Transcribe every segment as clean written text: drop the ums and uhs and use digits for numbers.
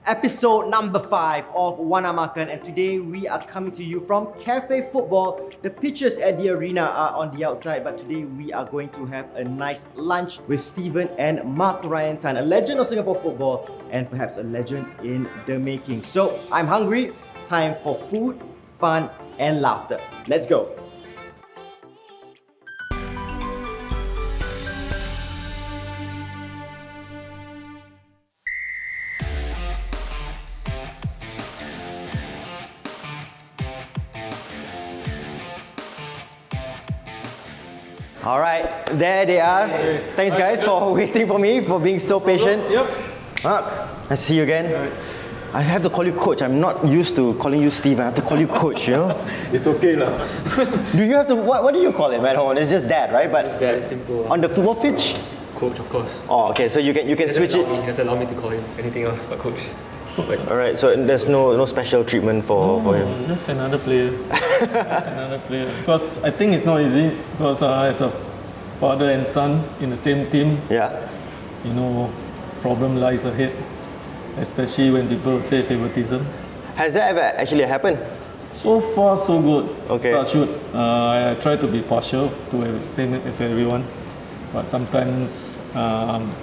episode number 5 of Makan, and today we are coming to you from Cafe Football. The pitches at the arena are on the outside, but today we are going to have a nice lunch with Steven and Marc Ryan, a legend of Singapore football and perhaps a legend in the making. So I'm hungry, time for food, fun and laughter. Let's go. All right, there they are. Thanks guys for waiting for me, for being so patient. Yep. Marc, nice to see you again. I have to call you coach. I'm not used to calling you Steve. I have to call you coach, you know? It's okay lah. Do you have to, what do you call him at home? It's just dad, right? But It's that simple. on the football pitch? Coach, of course. Oh, okay, so you can switch it. He doesn't allow me to call him anything else but coach. All right, so there's no special treatment for him. Just another player. Just another player. Because I think it's not easy. Because as a father and son in the same team, Yeah. you know, problem lies ahead. Especially when people say favoritism. Has that ever actually happened? So far, so good. Okay. Touch wood. I try to be partial to same as everyone, but sometimes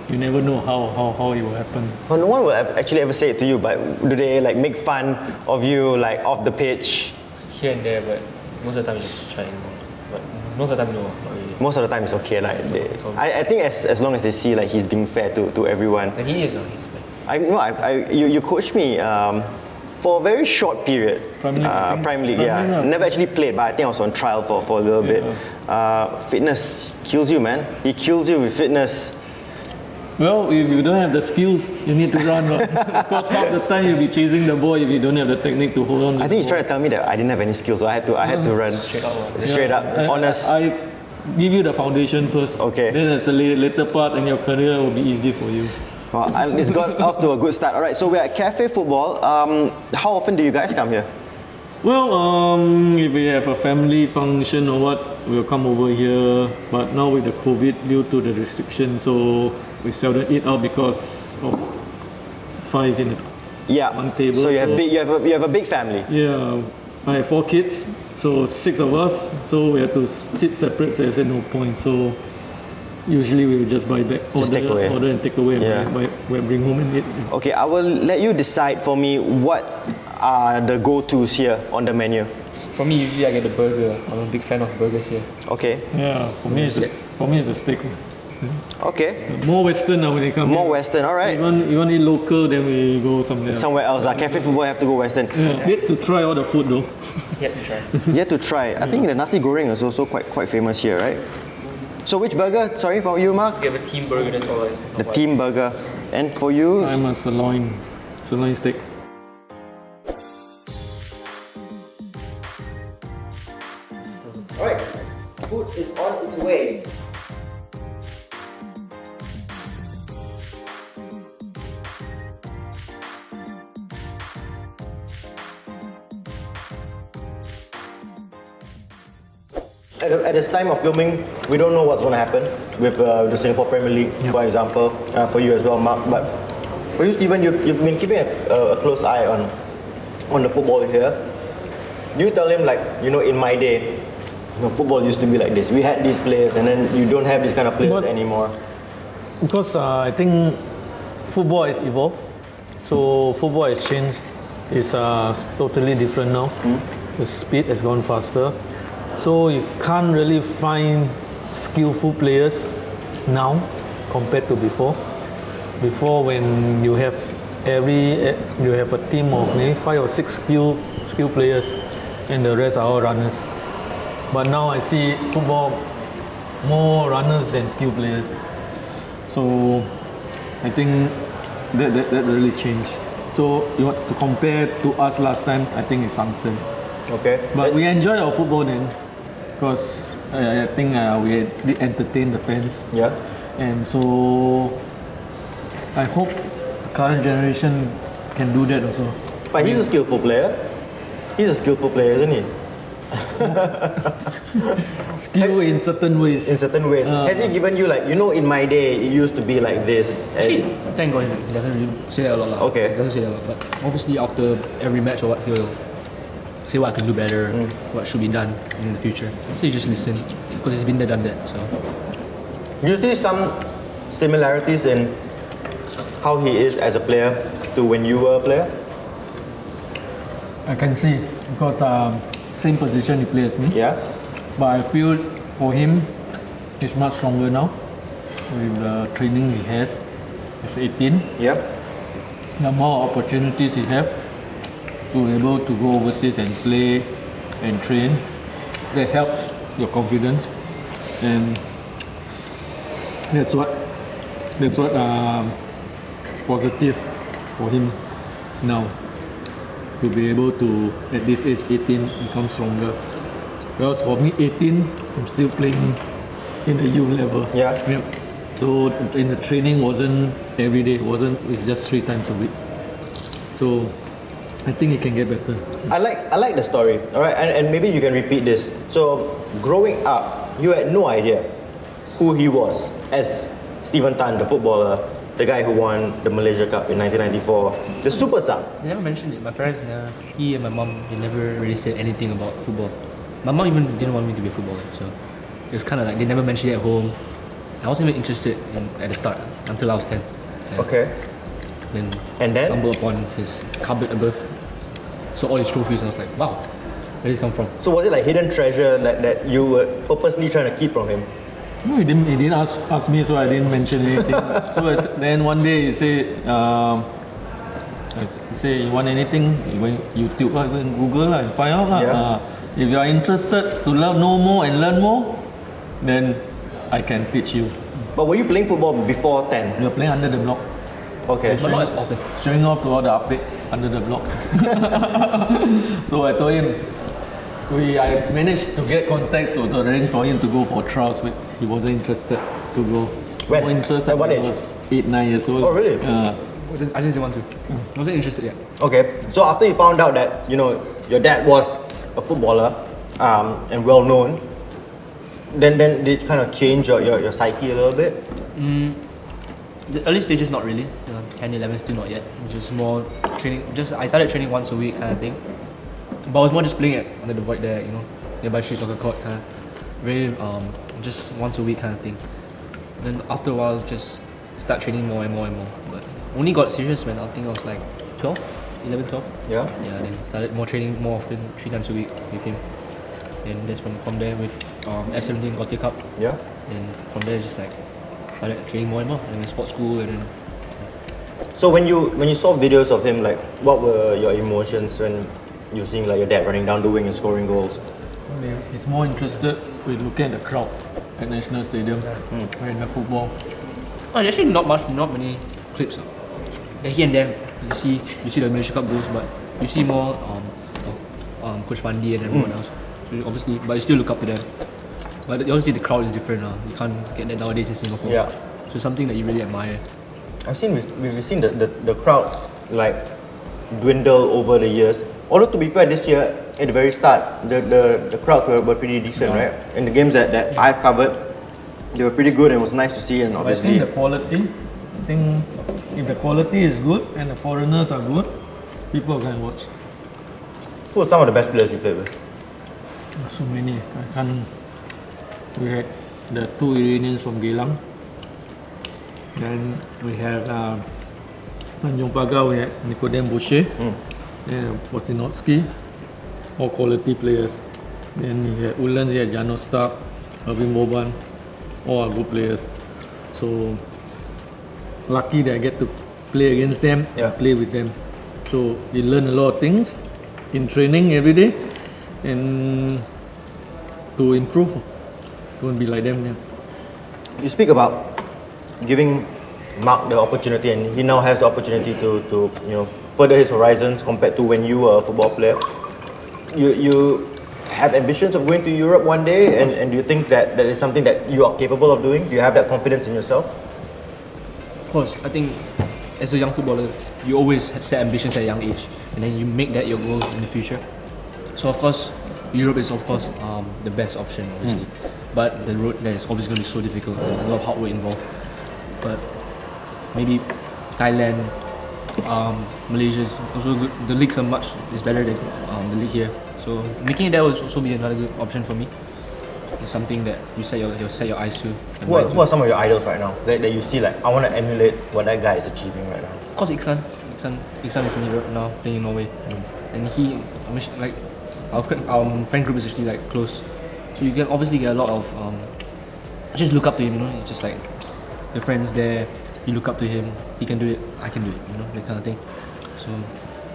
you never know how it will happen. Well, no one will actually ever say it to you, but do they like make fun of you like off the pitch? Here and there, but most of the time just trying. But most of the time, no, not really. Most of the time it's okay. Like, it's all good. I think as long as they see like he's being fair to everyone. And he is, he's fine. You coached me for a very short period. Prime League. Prime League, yeah. League, yeah. Never actually played, but I think I was on trial for a little bit. Fitness kills you, man. He kills you with fitness. Well, if you don't have the skills, you need to run. Because half the time you'll be chasing the ball if you don't have the technique to hold on. I think he's trying to tell me that I didn't have any skills, so I had to run Straight out. straight up, honest. I give you the foundation first. Okay. Then as a later part in your career will be easy for you. Well, and it's got off to a good start. All right, so we're at Cafe Football. How often do you guys come here? Well, if we have a family function or what, we'll come over here. But now with the COVID, due to the restriction, so we seldom eat out because of 5 in Yeah. one table. So you have a big family. Yeah, I have 4 kids, so 6 of us. So we have to sit separate. So I said no point. So usually we will just buy back, Just take away. order and take away, and Yeah. bring home and eat. Okay, I will let you decide for me what are the go-tos here on the menu. For me, usually I get the burger. I'm a big fan of burgers here. Okay. Yeah, for me it's the steak. Okay. More Western now when it comes. More Western, all right. You want to eat local, then we go somewhere. Somewhere else. Cafe Football have to go Western. Yeah. Yet to try all the food though. Yet to try. You have to try. I think the nasi goreng is also quite famous here, right? So which burger? Sorry for you, Marc. Get a team burger, that's all. The team burger. And for you? I'm a sirloin steak. Alright, food is on its way. At this time of filming, we don't know what's going to happen with the Singapore Premier League, for example, for you as well, Marc. But for you, Steven, you've been keeping a close eye on the football here. Do you tell him, like, you know, in my day, you know, football used to be like this. We had these players, and then you don't have these kind of players anymore. Because I think football has evolved, so football has changed. It's totally different now. The speed has gone faster, so you can't really find skillful players now compared to before. Before, when you have a team of maybe 5 or 6 skilled players, and the rest are all runners. But now I see football more runners than skilled players. So I think that really changed. So you want to compare to us last time, I think it's unfair. Okay. But we enjoy our football then, because I think we did entertain the fans. Yeah. And so I hope the current generation can do that also. But he's a skillful player. He's a skillful player, isn't he? skill in certain ways. In certain ways. Has he given you like, in my day it used to be like this? Actually, thank God he doesn't really say that a lot. Lah. Okay. He doesn't say that a lot. But obviously after every match or what, he'll say what I can do better, what should be done in the future. So you just listen because he's been there, done that. So Do you see some similarities in how he is as a player to when you were a player? I can see because same position he plays me. Yeah. But I feel for him, he's much stronger now with the training he has. He's 18. Yeah. The more opportunities he have to able to go overseas and play and train, that helps your confidence, and that's what positive for him now to be able to at this age 18 become stronger. Because for me 18, I'm still playing in the youth level. Yeah. Yep. So in the training wasn't every day, it's just 3 times a week. So I think it can get better. I like the story, all right, and maybe you can repeat this. So growing up, you had no idea who he was as Stephen Tan, the footballer, the guy who won the Malaysia Cup in 1994, the super sub. they never mentioned it. My parents, he and my mom, they never really said anything about football. My mom even didn't want me to be a footballer, so it was kind of like they never mentioned it at home. I wasn't even interested at the start until I was 10. Yeah. Okay. Then And then? stumbled upon his cupboard above, saw all his trophies, and I was like, wow, where did this come from? So was it like hidden treasure that you were purposely trying to keep from him? No, he didn't ask me, so I didn't mention anything. Then one day he say, you want anything? You go YouTube, go and Google and find out. Yeah. If you are interested to know more and learn more, then I can teach you. But were you playing football before 10? We are playing under the block, Okay. But not as often. showing off to all the update under the block. So I told him, I managed to get contact to arrange for him to go for trials, but he wasn't interested to go. When? More interested At what when age? he was 8, 9 years old. Oh, really? I just didn't want to. I wasn't interested yet. Okay. So after you found out that your dad was a footballer and well known, then did it kind of change your psyche a little bit? The early stages, not really. 10, 11, still not yet. Just more training. I started training once a week kind of thing. But I was more just playing it under the void there, nearby street soccer court, kind of very just once a week kind of thing. Then after a while, just start training more and more and more. But only got serious when I think I was like 12, 11, 12. Yeah. Yeah, then started more training more often, 3 times a week with him. Then that's from there with F17 Gotti Cup. Yeah. Then from there just like started training more and more. And then sports school and then So when you saw videos of him, like what were your emotions when you seeing like your dad running down the wing and scoring goals? He's more interested with looking at the crowd at National Stadium in the football. oh, actually not many clips. Here and there you see the Malaysia Cup goals, but you see more Coach Fandi and everyone else. So obviously, but you still look up to them. But obviously the crowd is different now. You can't get that nowadays in Singapore. Yeah. So something that you really admire. We've seen the crowd like dwindle over the years. Although to be fair, this year at the very start, the crowds were pretty decent, right? In the games that I've covered, they were pretty good and it was nice to see. And I obviously, think the quality, if the quality is good and the foreigners are good, people can watch. who are some of the best players you played with? So many. We had the 2 Iranians from Geylang. Then we had Tanjung Pagar, we had Nikodem Boucher and Bosinotsky, all quality players. Then we had Ullans, we had Jano Stark, Irvin Boban, all are good players. So lucky that I get to play against them and play with them. So you learn a lot of things in training every day and to improve, to be like them. Yeah. You speak about giving Marc the opportunity, and he now has the opportunity to further his horizons compared to when you were a football player. You have ambitions of going to Europe one day, and do you think that is something that you are capable of doing? Do you have that confidence in yourself? Of course, I think as a young footballer, you always set ambitions at a young age, and then you make that your goal in the future. So of course, Europe is of course the best option, obviously. But the road there is obviously going to be so difficult. There's a lot of hard work involved. But maybe Thailand, Malaysia is also good. The leagues are is better than the league here. So making it there will also be another good option for me. It's something that you set your eyes to. Who are some of your idols right now that you see like, I want to emulate what that guy is achieving right now? Of course, Iksan is in Europe now, playing in Norway, and like our friend group is actually like close, so you can obviously get a lot of just look up to him. You know, it's just like your friends there, you look up to him. He can do it, I can do it. You know, that kind of thing. So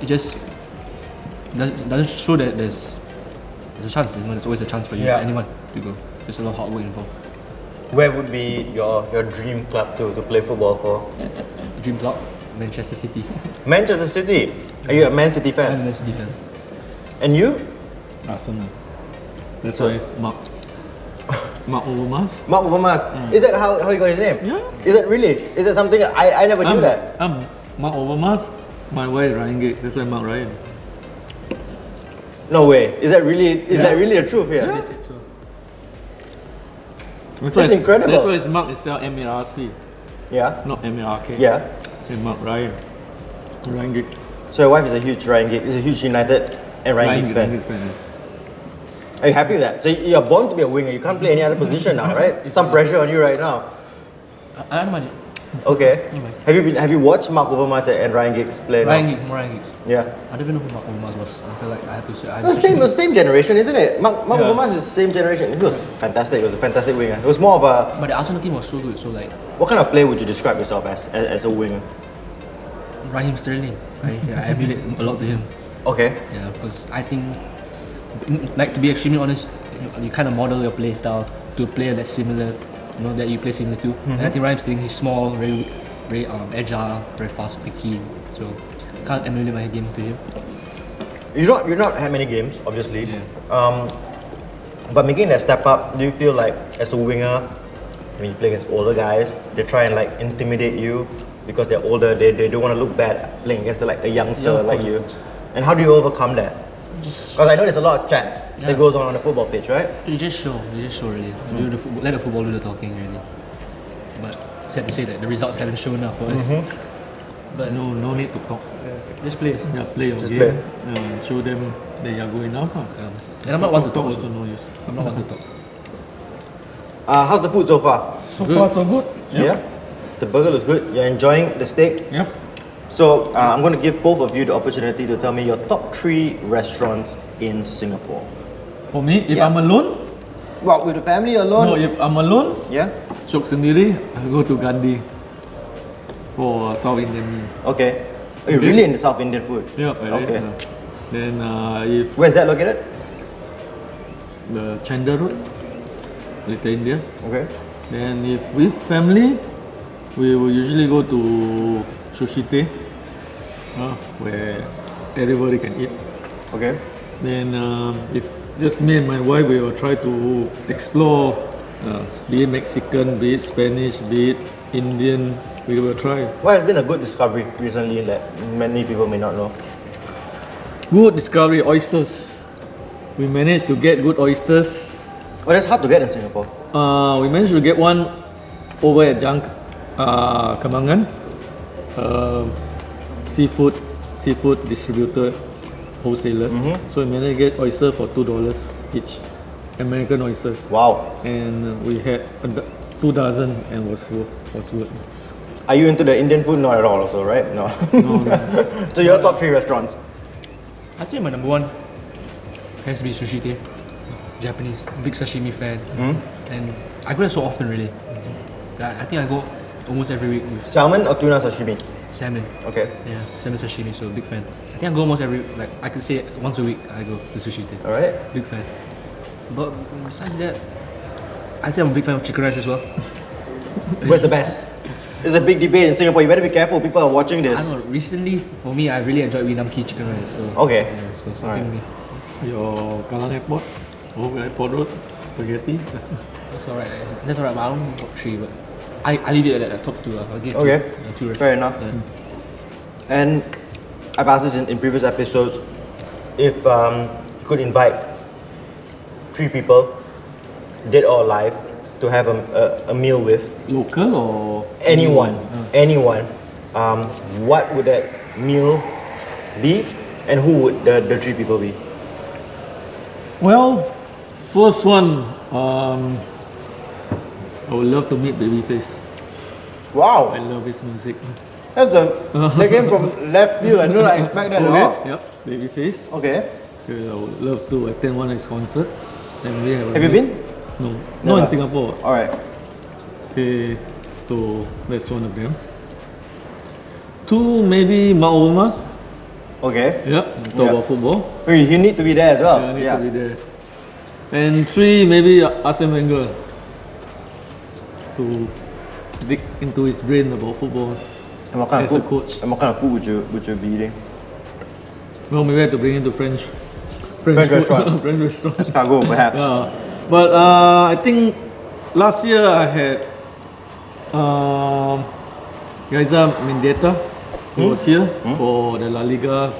it just doesn't show that there's a chance. You know, there's always a chance for you, anyone to go. There's a lot of hard work involved. Where would be your dream club to play football for? Dream club, Manchester City. Manchester City. Are you a Man City fan? I'm a Man City fan. And you? Arsenal. That's why it's Mark Overmars. Mark Overmars. Is that how you got his name? Yeah. Is that really? Is that something I never knew that? I'm Mark Overmars. My wife Ryan Gate. That's why Mark Ryan. No way. Is that really the truth here? They said so. That's incredible. That's why it's Mark itself M-A-R-C, Yeah. not M-A-R-K. Yeah. And Mark Ryan. Ryan Gate. So your wife is a huge Ryan Giggs, is a huge United and Ryan Giggs fan. fan. Are you happy with that? So you're born to be a winger. You can't play any other position now, right? Some pressure on you right now. I don't mind it. Okay. Have you watched Mark Overmars and Ryan Giggs play now? Ryan Giggs. Yeah. I don't even know who Mark Overmars was. I feel like I have to say. It was same generation, isn't it? Mark Overmars is the same generation. He was fantastic. He was a fantastic winger. It was more of a. But the Arsenal team was so good. So like, What kind of player would you describe yourself as a winger? Raheem Sterling. I emulate a lot to him. Okay. Yeah, because I think, like to be extremely honest, you kind of model your play style to a player that's similar, you know, that you play similar to. And I think Raheem Sterling, he's small, very agile, very fast, quick, so can't emulate my game to him. You're not had many games, obviously. Yeah. But making that step up, do you feel like as a winger, when you play against older guys, they try and like intimidate you because they're older, they don't want to look bad playing against like a youngster Yeah, like you. And how do you overcome that? Because I know there's a lot of chat that goes on the football pitch, right? You just show really. Let the football do the talking really. But sad to say that the results haven't shown up for us. But No need to talk. just play. Yeah, play your Just game. Show them that you are good enough. And I'm not one to talk also also. no use. I'm not one to talk. How's the food so far? So far so good. Yeah? The burger looks good. You're enjoying the steak? Yep. So I'm going to give both of you the opportunity to tell me your top 3 restaurants in Singapore. For me, if Yeah. I'm alone, Well, with the family alone? no, if I'm alone, Yeah? Syok sendiri, I go to Gandhi for South Indian meal. Okay. Oh, you're really into South Indian food? Yep, Okay. Then if Where's that located? the Chanda Road, Little India. Okay. Then if with family, we will usually go to Sushi Tei, where everybody can eat. Okay. Then if just me and my wife, we will try to explore, be it Mexican, be it Spanish, be it Indian, we will try. What has been a good discovery recently that many people may not know? Good discovery, oysters. We managed to get good oysters. Oh, that's hard to get in Singapore. We managed to get one over at Kembangan, seafood distributor, wholesalers. So we managed to get oyster for $2 each, American oysters. Wow. And we had 2 dozen and was good. Are you into the Indian food? Not at all also, right? No. No. So your top 3 restaurants? I'd say my number one has to be Sushi Tei. Japanese, big sashimi fan. And I go there so often really. I think I go almost every week with Salmon or tuna sashimi? salmon. Okay. Yeah, salmon sashimi, so big fan. I think I go almost like I could say once a week I go to Sushi Tei. Alright. Big fan. But besides that, I'd say I'm a big fan of chicken rice as well. Where's the best? There's a big debate in Singapore. You better be careful. People are watching I this. don't know, recently for me I really enjoyed Wee Nam Kee chicken rice. So Okay. yeah, so something Your Kallang Airport, over Airport Road, spaghetti. that's alright. That's alright, but I don't think top 3, but I leave it at the top 2. I'll give Okay. two Fair enough. Yeah. And I've asked this in previous episodes. If you could invite 3 people, dead or alive, to have a meal with. Local or Anyone. What would that meal be, and who would the 3 people be? Well, first one, I would love to meet Babyface. Wow, I love his music. that came from left field. I did not expect that at all. Yep, Babyface. Okay. I would love to attend one of his concert. And we have Have you been? No, Never. not in Singapore. All right. Okay, so that's one of them. 2, maybe Marc Ryan. Okay. Yeah, talk about football. You need to be there as well. I need to be there. And 3, maybe Arsene Wenger. To dig into his brain about football. And what kind As of a food? coach. And what kind of food would you be eating? Well, maybe I have to bring him to French French food- restaurant. French restaurant. Escargot, perhaps. Yeah. But I think last year I had Gaisa Mendieta, who was here for the La Liga.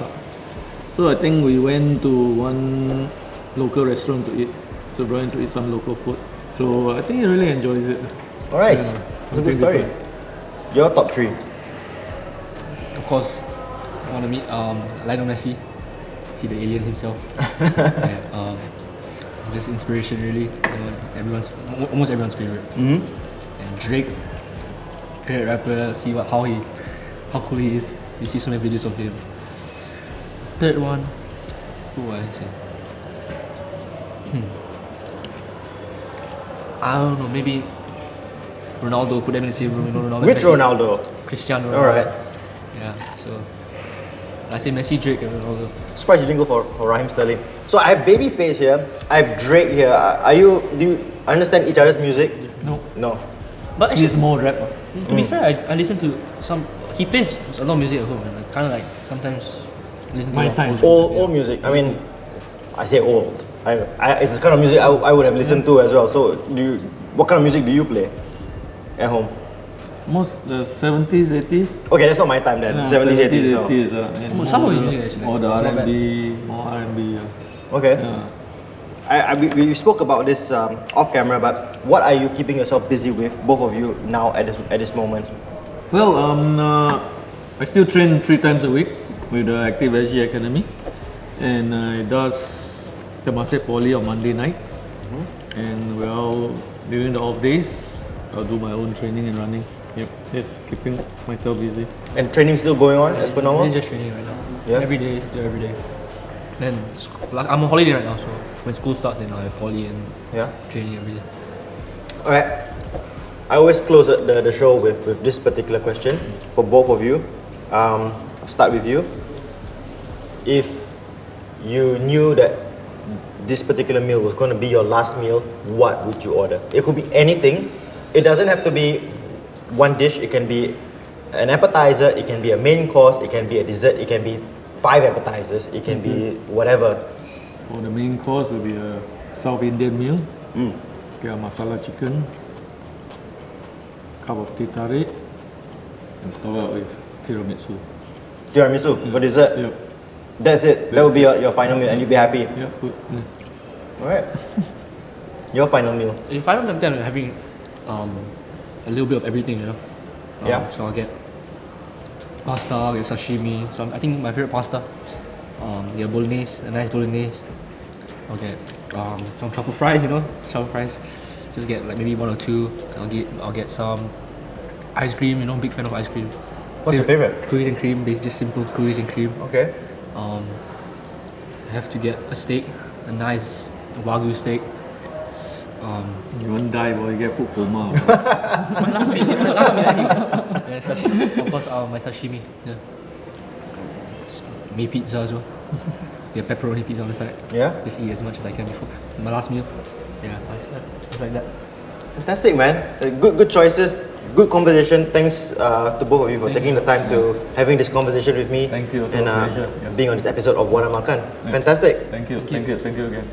So I think we went to one local restaurant to eat. So brought him to eat some local food. So I think he really enjoys it. All right. Yeah, It's a good something story. different. Your top 3. Of course, I want to meet Lionel Messi, see the alien himself. And, just inspiration, really. Almost everyone's favorite. Mm-hmm. And Drake, favorite rapper. See how cool he is. You see so many videos of him. Third one, who would I say? I don't know. Maybe Ronaldo. Put them in the same room. You know, Ronaldo. Which Messi, Ronaldo? Cristiano Ronaldo. All right. Yeah. So I say Messi, Drake, and Ronaldo. Surprised you didn't go for Raheem Sterling. So I have Babyface here. I have Drake here. Do you understand each other's music? No, No. But actually, he's more rapper. to be fair, I listen to some. He plays a lot of music at home, and I kind of like sometimes listen to My a lot of time. old school music, Old music. I mean, I say old. It's the kind of music I would have listened to as well. So what kind of music do you play at home? Most the 70s, 80s. Okay, that's not my time then. 70s, 80s. No. 80s. And Some of his more music actually, Or the it's not bad. R&B, more R&B. Yeah. Okay. Yeah. We spoke about this off camera, but what are you keeping yourself busy with, both of you, now at this moment? Well, I still train 3 times a week with the Active SG Academy, and I does Temasek Poly on Monday night. And well, during the off days, I'll do my own training and running. Yep, yes, keeping myself busy. And training still going on as per normal? I'm just training right now. Yeah. Every day, every day. Then like, I'm on holiday right now, so when school starts, then I have poly and Yeah. training every day. Alright. I always close the show with this particular question for both of you. I'll start with you. If you knew that this particular meal was going to be your last meal, what would you order? It could be anything. It doesn't have to be one dish. It can be an appetizer, it can be a main course, it can be a dessert, it can be 5 appetizers, it can be whatever. For the main course will be a South Indian meal. Okay, a masala chicken, cup of teh tarik, and top up with tiramisu. Tiramisu for dessert. Yep, That's it. That would be your final meal and you'd be happy. yep, good. Alright. Your final meal. If I don't have time, I'm having a little bit of everything, you know. Yeah. So I'll get pasta, I'll get sashimi. So I think my favorite pasta, yeah, bolognese, a nice bolognese. I'll get some truffle fries, you know, truffle fries. Just get like maybe 1 or 2. I'll get some ice cream, you know, big fan of ice cream. What's your favorite? Cookies and cream, just simple cookies and cream. Okay. I have to get a steak, a nice wagyu steak. You won't die, boy. You get food coma. It's my last meal. It's my last meal anyway. Yeah, sashimi. Of course, my sashimi. Yeah. May pizza as well. Yeah, pepperoni pizza on the side. Yeah. Just eat as much as I can before my last meal. Yeah, it's like that. Fantastic, man. Good choices. Good conversation. Thanks to both of you for taking the time to having this conversation with me. Thank you. It's And a pleasure. Yeah. being on this episode of Makan. Fantastic. Thank you again.